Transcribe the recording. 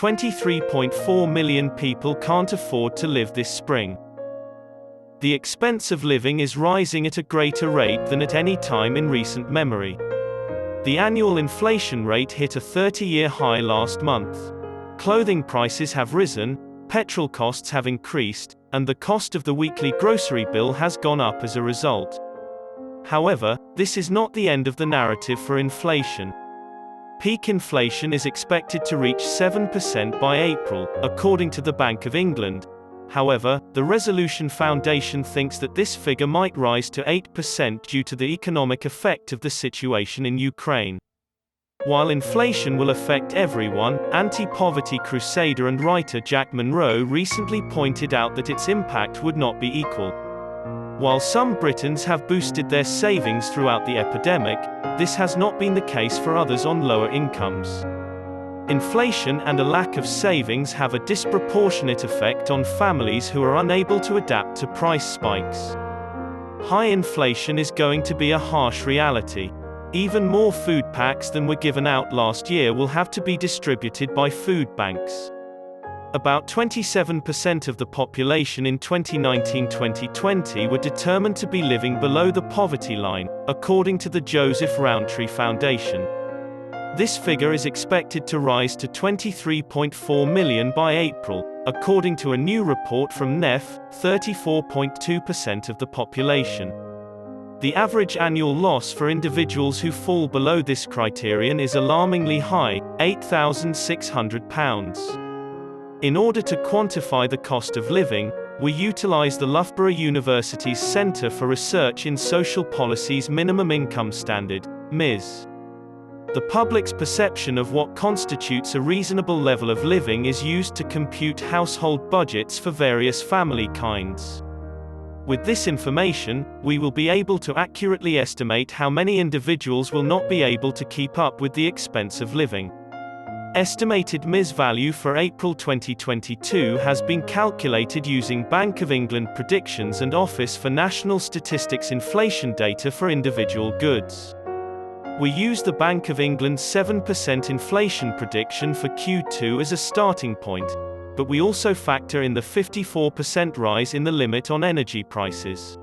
23.4 million people can't afford to live this spring. The expense of living is rising at a greater rate than at any time in recent memory. The annual inflation rate hit a 30-year high last month. Clothing prices have risen, petrol costs have increased, and the cost of the weekly grocery bill has gone up as a result. However, this is not the end of the narrative for inflation. Peak inflation is expected to reach 7% by April, according to the Bank of England. However, the Resolution Foundation thinks that this figure might rise to 8% due to the economic effect of the situation in Ukraine. While inflation will affect everyone, anti-poverty crusader and writer Jack Monroe recently pointed out that its impact would not be equal. While some Britons have boosted their savings throughout the epidemic, this has not been the case for others on lower incomes. Inflation and a lack of savings have a disproportionate effect on families who are unable to adapt to price spikes. High inflation is going to be a harsh reality. Even more food packs than were given out last year will have to be distributed by food banks. About 27% of the population in 2019-2020 were determined to be living below the poverty line, according to the Joseph Rowntree Foundation. This figure is expected to rise to 23.4 million by April, according to a new report from NEF, 34.2% of the population. The average annual loss for individuals who fall below this criterion is alarmingly high, £8,600. In order to quantify the cost of living, we utilize the Loughborough University's Centre for Research in Social Policy's Minimum Income Standard, MIS. The public's perception of what constitutes a reasonable level of living is used to compute household budgets for various family kinds. With this information, we will be able to accurately estimate how many individuals will not be able to keep up with the expense of living. Estimated MIS value for April 2022 has been calculated using Bank of England predictions and Office for National Statistics inflation data for individual goods. We use the Bank of England's 7% inflation prediction for Q2 as a starting point, but we also factor in the 54% rise in the limit on energy prices.